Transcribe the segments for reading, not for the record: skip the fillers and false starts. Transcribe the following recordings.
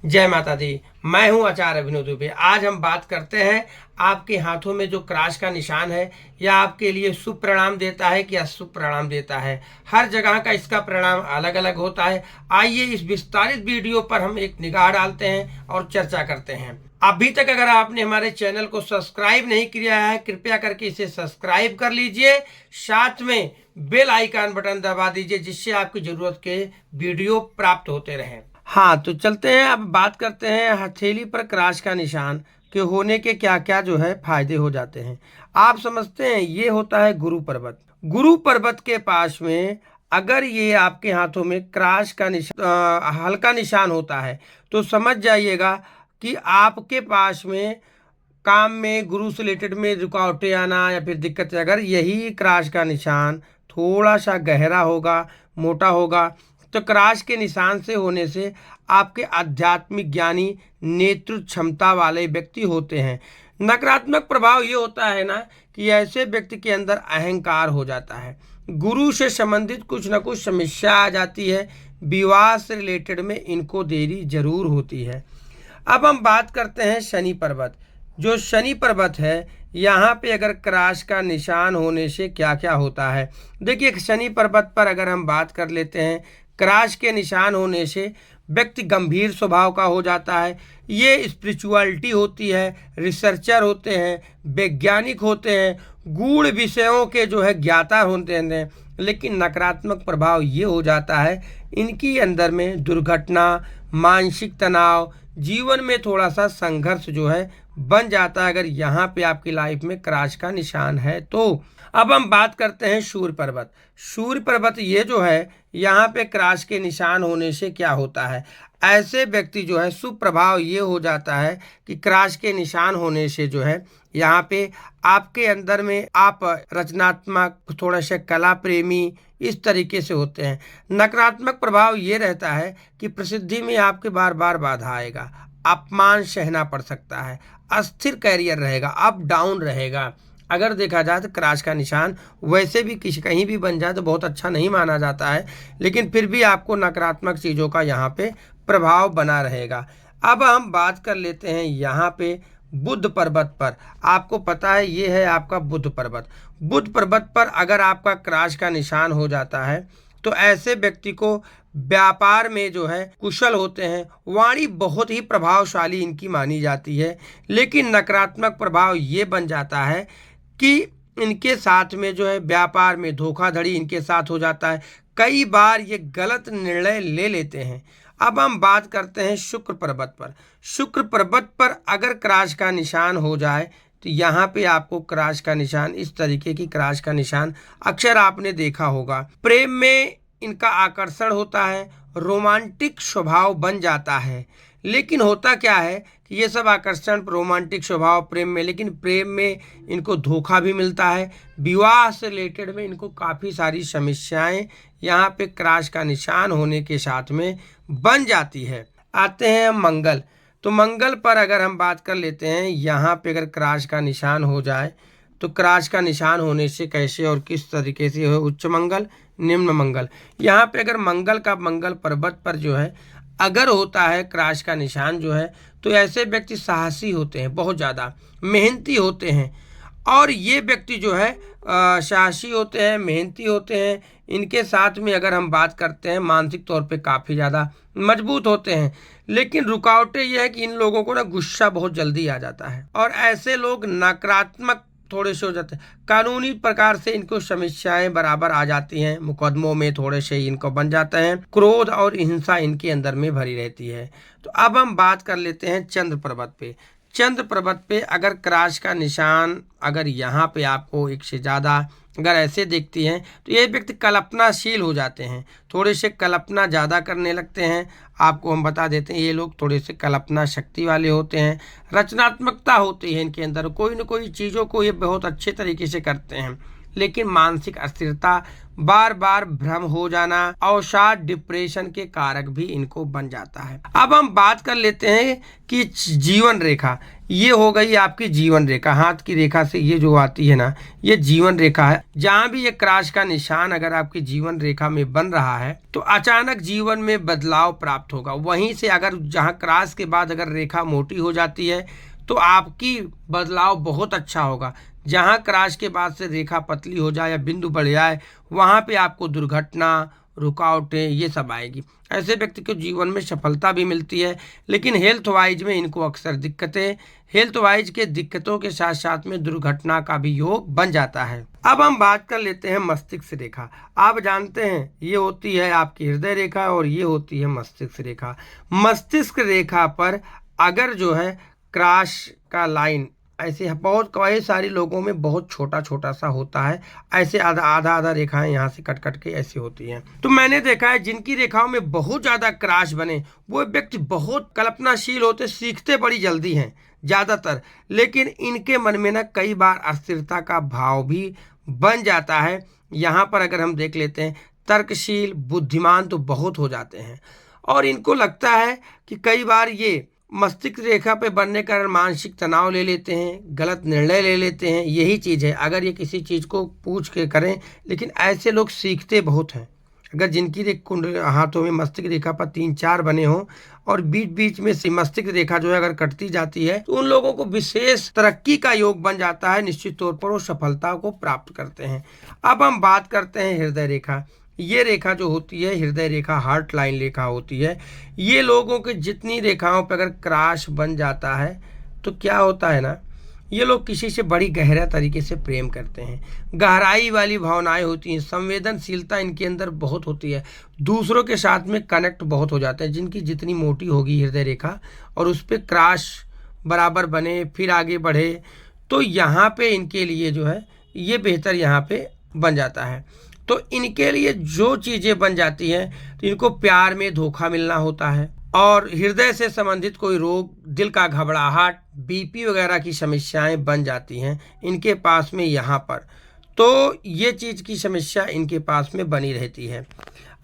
जय माता दी। मैं हूं आचार्य अभिनव दुबे। आज हम बात करते हैं आपके हाथों में जो क्रॉस का निशान है, यह आपके लिए शुभ परिणाम देता है कि अशुभ परिणाम देता है। हर जगह का इसका परिणाम अलग अलग होता है। आइए इस विस्तारित वीडियो पर हम एक निगाह डालते हैं और चर्चा करते हैं। अभी तक अगर आपने हमारे चैनल को सब्सक्राइब नहीं किया है, कृपया करके इसे सब्सक्राइब कर लीजिए। साथ में बेल आइकन बटन दबा दीजिए, जिससे आपकी जरूरत के वीडियो प्राप्त होते रहें। हाँ, तो चलते हैं। अब बात करते हैं हथेली पर क्रॉस का निशान के होने के क्या क्या जो है फायदे हो जाते हैं। आप समझते हैं ये होता है गुरु पर्वत। गुरु पर्वत के पास में अगर ये आपके हाथों में क्रॉस का निशान हल्का निशान होता है, तो समझ जाइएगा कि आपके पास में काम में गुरु से रिलेटेड में रुकावटें आना या फिर दिक्कत। अगर यही क्रॉस का निशान थोड़ा सा गहरा होगा, मोटा होगा, तो क्रॉस के निशान से होने से आपके आध्यात्मिक ज्ञानी नेतृत्व क्षमता वाले व्यक्ति होते हैं। नकारात्मक प्रभाव ये होता है ना कि ऐसे व्यक्ति के अंदर अहंकार हो जाता है। गुरु से संबंधित कुछ ना कुछ समस्या आ जाती है। विवाह से रिलेटेड में इनको देरी जरूर होती है। अब हम बात करते हैं शनि पर्वत। जो शनि पर्वत है, यहाँ पे अगर क्रॉस का निशान होने से क्या क्या होता है। देखिए, शनि पर्वत पर अगर हम बात कर लेते हैं, क्रॉस के निशान होने से व्यक्ति गंभीर स्वभाव का हो जाता है। ये स्पिरिचुअलिटी होती है, रिसर्चर होते हैं, वैज्ञानिक होते हैं, गूढ़ विषयों के जो है ज्ञाता होते हैं। लेकिन नकारात्मक प्रभाव ये हो जाता है, इनकी अंदर में दुर्घटना, मानसिक तनाव, जीवन में थोड़ा सा संघर्ष जो है बन जाता है, अगर यहाँ पे आपकी लाइफ में क्रॉस का निशान है तो। अब हम बात करते हैं सूर्य पर्वत। सूर्य पर्वत ये जो है, यहाँ पे क्रॉस के निशान होने से क्या होता है, ऐसे व्यक्ति जो है शुभ प्रभाव ये हो जाता है कि क्रॉस के निशान होने से जो है यहाँ पे आपके अंदर में आप रचनात्मक, थोड़ा सा कला प्रेमी इस तरीके से होते हैं। नकारात्मक प्रभाव ये रहता है कि प्रसिद्धि में आपके बार बार बाधा आएगा, अपमान सहना पड़ सकता है, अस्थिर कैरियर रहेगा, अप डाउन रहेगा। अगर देखा जाए तो क्रॉस का निशान वैसे भी किसी कहीं भी बन जाए तो बहुत अच्छा नहीं माना जाता है, लेकिन फिर भी आपको नकारात्मक चीज़ों का यहाँ पे प्रभाव बना रहेगा। अब हम बात कर लेते हैं यहाँ पे बुध पर्वत पर। आपको पता है ये है आपका बुध पर्वत। बुध पर्वत पर अगर आपका क्रॉस का निशान हो जाता है, तो ऐसे व्यक्ति को व्यापार में जो है कुशल होते हैं। वाणी बहुत ही प्रभावशाली इनकी मानी जाती है, लेकिन नकारात्मक प्रभाव ये बन जाता है कि इनके साथ में जो है व्यापार में धोखाधड़ी इनके साथ हो जाता है। कई बार ये गलत निर्णय ले लेते हैं। अब हम बात करते हैं शुक्र पर्वत पर। शुक्र पर्वत पर अगर क्रॉस का निशान हो जाए, तो यहाँ पे आपको क्रॉस का निशान, इस तरीके की क्रॉस का निशान अक्सर आपने देखा होगा। प्रेम में इनका आकर्षण होता है, रोमांटिक स्वभाव बन जाता है। लेकिन होता क्या है कि ये सब आकर्षण, रोमांटिक स्वभाव प्रेम में, लेकिन प्रेम में इनको धोखा भी मिलता है। विवाह से रिलेटेड में इनको काफ़ी सारी समस्याएं यहाँ पे क्रॉस का निशान होने के साथ में बन जाती है। आते हैं मंगल। तो मंगल पर अगर हम बात कर लेते हैं, यहाँ पे अगर क्रॉस का निशान हो जाए, तो क्रॉस का निशान होने से कैसे और किस तरीके से हो, उच्च मंगल, निम्न मंगल। यहाँ पे अगर मंगल पर्वत पर जो है अगर होता है क्रॉस का निशान जो है, तो ऐसे व्यक्ति साहसी होते हैं, बहुत ज़्यादा मेहनती होते हैं। और ये व्यक्ति जो है साहसी होते हैं, मेहनती होते हैं। इनके साथ में अगर हम बात करते हैं, मानसिक तौर पे काफ़ी ज़्यादा मजबूत होते हैं। लेकिन रुकावटें यह है कि इन लोगों को ना गुस्सा बहुत जल्दी आ जाता है, और ऐसे लोग नकारात्मक थोड़े से हो जाते हैं। कानूनी प्रकार से इनको समस्याएं बराबर आ जाती हैं, मुकदमों में थोड़े से इनको बन जाते हैं। क्रोध और हिंसा इनके अंदर में भरी रहती है। तो अब हम बात कर लेते हैं चंद्र पर्वत पे। चंद्र पर्वत पे अगर क्रॉस का निशान अगर यहाँ पे आपको एक से ज़्यादा अगर ऐसे देखती हैं, तो ये व्यक्ति कल्पनाशील हो जाते हैं, थोड़े से कल्पना ज़्यादा करने लगते हैं। आपको हम बता देते हैं, ये लोग थोड़े से कल्पना शक्ति वाले होते हैं, रचनात्मकता होती है इनके अंदर, कोई न कोई चीज़ों को ये बहुत अच्छे तरीके से करते हैं। लेकिन मानसिक अस्थिरता, बार बार भ्रम हो जाना, अवसाद, डिप्रेशन के कारक भी इनको बन जाता है। अब हम बात कर लेते हैं कि जीवन रेखा। ये हो गई आपकी जीवन रेखा। हाथ की रेखा से ये जो आती है ना, ये जीवन रेखा है। जहां भी ये क्रॉस का निशान अगर आपकी जीवन रेखा में बन रहा है तो अचानक जीवन में बदलाव प्राप्त होगा। वहीं से अगर जहां क्रॉस के बाद अगर रेखा मोटी हो जाती है तो आपकी बदलाव बहुत अच्छा होगा। जहां क्रॉस के बाद से रेखा पतली हो जाए या बिंदु बढ़ जाए, वहां पे आपको दुर्घटना, रुकावटें ये सब आएगी। ऐसे व्यक्ति को जीवन में सफलता भी मिलती है, लेकिन हेल्थ वाइज में इनको अक्सर दिक्कतें, हेल्थ वाइज के दिक्कतों के साथ साथ में दुर्घटना का भी योग बन जाता है। अब हम बात कर लेते हैं मस्तिष्क रेखा। आप जानते हैं ये होती है आपकी हृदय रेखा और ये होती है मस्तिष्क रेखा। मस्तिष्क रेखा पर अगर जो है क्रॉस का लाइन ऐसे बहुत कई सारे लोगों में बहुत छोटा छोटा सा होता है, ऐसे आधा आधा आधा रेखाएं यहाँ से कट कट के ऐसी होती हैं। तो मैंने देखा है जिनकी रेखाओं में बहुत ज्यादा क्रॉस बने वो व्यक्ति बहुत कल्पनाशील होते, सीखते बड़ी जल्दी हैं ज्यादातर, लेकिन इनके मन में ना कई बार अस्थिरता का भाव भी बन जाता है। यहाँ पर अगर हम देख लेते हैं, तर्कशील बुद्धिमान तो बहुत हो जाते हैं और इनको लगता है कि कई बार ये मस्तिष्क रेखा पे बनने के कारण मानसिक तनाव ले लेते हैं, गलत निर्णय ले लेते हैं। यही चीज़ है, अगर ये किसी चीज़ को पूछ के करें, लेकिन ऐसे लोग सीखते बहुत हैं। अगर जिनकी कुंड हाथों में मस्तिष्क रेखा पर 3-4 बने हों और बीच बीच में से मस्तिष्क रेखा जो है अगर कटती जाती है तो उन लोगों को विशेष तरक्की का योग बन जाता है। निश्चित तौर पर वो सफलता को प्राप्त करते हैं। अब हम बात करते हैं हृदय रेखा। ये रेखा जो होती है हृदय रेखा, हार्ट लाइन रेखा होती है। ये लोगों के जितनी रेखाओं पर अगर क्रॉस बन जाता है तो क्या होता है ना, ये लोग किसी से बड़ी गहरा तरीके से प्रेम करते हैं, गहराई वाली भावनाएं होती हैं, संवेदनशीलता इनके अंदर बहुत होती है, दूसरों के साथ में कनेक्ट बहुत हो जाते हैं। जिनकी जितनी मोटी होगी हृदय रेखा और उस पर क्रॉस बराबर बने फिर आगे बढ़े तो यहाँ पे इनके लिए जो है ये बेहतर यहाँ पे बन जाता है। तो इनके लिए जो चीज़ें बन जाती हैं तो इनको प्यार में धोखा मिलना होता है और हृदय से संबंधित कोई रोग, दिल का घबराहट, बीपी वगैरह की समस्याएं बन जाती हैं इनके पास में यहाँ पर। तो ये चीज़ की समस्या इनके पास में बनी रहती है।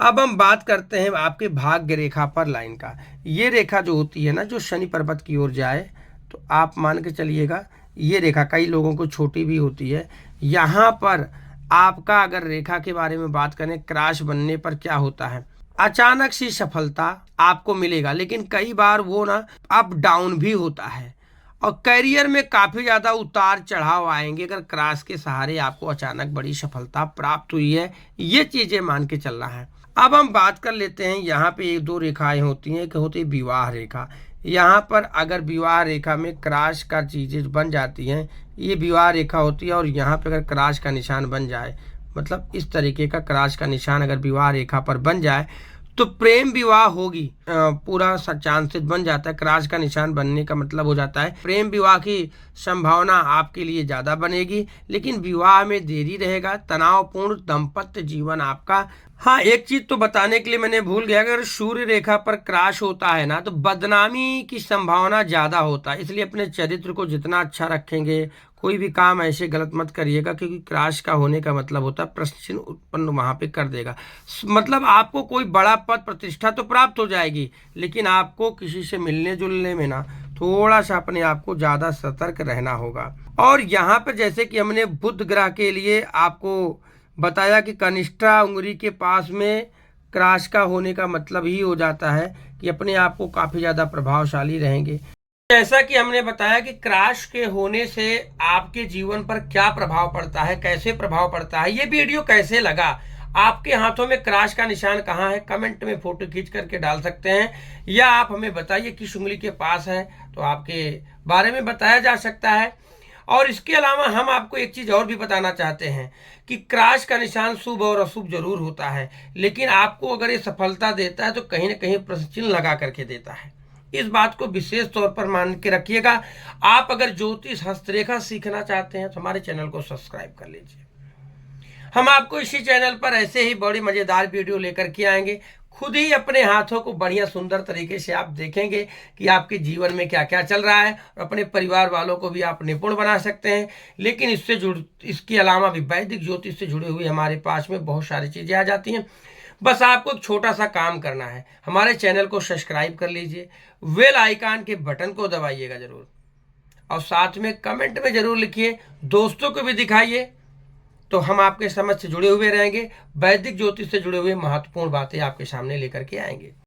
अब हम बात करते हैं आपके भाग्य रेखा पर लाइन का। ये रेखा जो होती है ना, जो शनि पर्वत की ओर जाए, तो आप मान के चलिएगा ये रेखा कई लोगों को छोटी भी होती है। यहाँ पर आपका अगर रेखा के बारे में बात करें, क्रॉस बनने पर क्या होता है, अचानक सी सफलता आपको मिलेगा, लेकिन कई बार वो ना अप डाउन भी होता है और करियर में काफी ज्यादा उतार चढ़ाव आएंगे अगर क्रॉस के सहारे आपको अचानक बड़ी सफलता प्राप्त हुई है। ये चीजें मान के चलना है। अब हम बात कर लेते हैं, यहाँ पे एक दो रेखाएं होती हैं, एक होती है विवाह रेखा। यहाँ पर अगर विवाह रेखा में क्रॉस का चीजें बन जाती हैं, ये विवाह रेखा होती है और यहाँ पे अगर क्रॉस का निशान बन जाए, मतलब इस तरीके का क्रॉस का निशान अगर विवाह रेखा पर बन जाए तो प्रेम विवाह होगी, पूरा चांसेस बन जाता है। क्रॉस का निशान बनने का मतलब हो जाता है प्रेम विवाह की संभावना आपके लिए ज्यादा बनेगी, लेकिन विवाह में देरी रहेगा। तनावपूर्ण दाम्पत्य जीवन आपका। हाँ, एक चीज तो बताने के लिए मैंने भूल गया, अगर सूर्य रेखा पर क्रॉस होता है ना तो बदनामी की संभावना ज्यादा होता है, इसलिए अपने चरित्र को जितना अच्छा रखेंगे, कोई भी काम ऐसे गलत मत करिएगा, क्योंकि क्रॉस का होने का मतलब होता है प्रश्न चिन्ह उत्पन्न वहां पे कर देगा। मतलब आपको कोई बड़ा पद प्रतिष्ठा तो प्राप्त हो जाएगी, लेकिन आपको किसी से मिलने जुलने में ना थोड़ा सा अपने आप को ज्यादा सतर्क रहना होगा। और यहाँ पर जैसे कि हमने बुध ग्रह के लिए आपको बताया कि कनिष्ठा उंगली के पास में क्रॉस का होने का मतलब ही हो जाता है कि अपने आप को काफी ज्यादा प्रभावशाली रहेंगे। जैसा कि हमने बताया कि क्रॉस के होने से आपके जीवन पर क्या प्रभाव पड़ता है, कैसे प्रभाव पड़ता है, ये वीडियो कैसे लगा, आपके हाथों में क्रॉस का निशान कहाँ है, कमेंट में फोटो खींच करके डाल सकते हैं, या आप हमें बताइए किस उंगली के पास है, तो आपके बारे में बताया जा सकता है। और इसके अलावा हम आपको एक चीज और भी बताना चाहते हैं कि क्रॉस का निशान शुभ और अशुभ जरूर होता है, लेकिन आपको अगर ये सफलता देता है तो कहीं ना कहीं प्रश्न चिन्ह लगा करके देता है। इस बात को विशेष तौर पर मान के रखिएगा। आप अगर ज्योतिष हस्तरेखा सीखना चाहते हैं तो हमारे चैनल को सब्सक्राइब कर लीजिए। हम आपको इसी चैनल पर ऐसे ही बड़ी मजेदार वीडियो लेकर के आएंगे। खुद ही अपने हाथों को बढ़िया सुंदर तरीके से आप देखेंगे कि आपके जीवन में क्या क्या चल रहा है, और अपने परिवार वालों को भी आप निपुण बना सकते हैं। लेकिन इसके अलावा भी वैदिक ज्योतिष से जुड़े हुए हमारे पास में बहुत सारी चीजें आ जाती हैं। बस आपको एक छोटा सा काम करना है, हमारे चैनल को सब्सक्राइब कर लीजिए, बेल आइकन के बटन को दबाइएगा जरूर। और साथ में कमेंट में जरूर लिखिए, दोस्तों को भी दिखाइए, तो हम आपके समझ से जुड़े हुए रहेंगे, वैदिक ज्योतिष से जुड़े हुए महत्वपूर्ण बातें आपके सामने लेकर के आएंगे।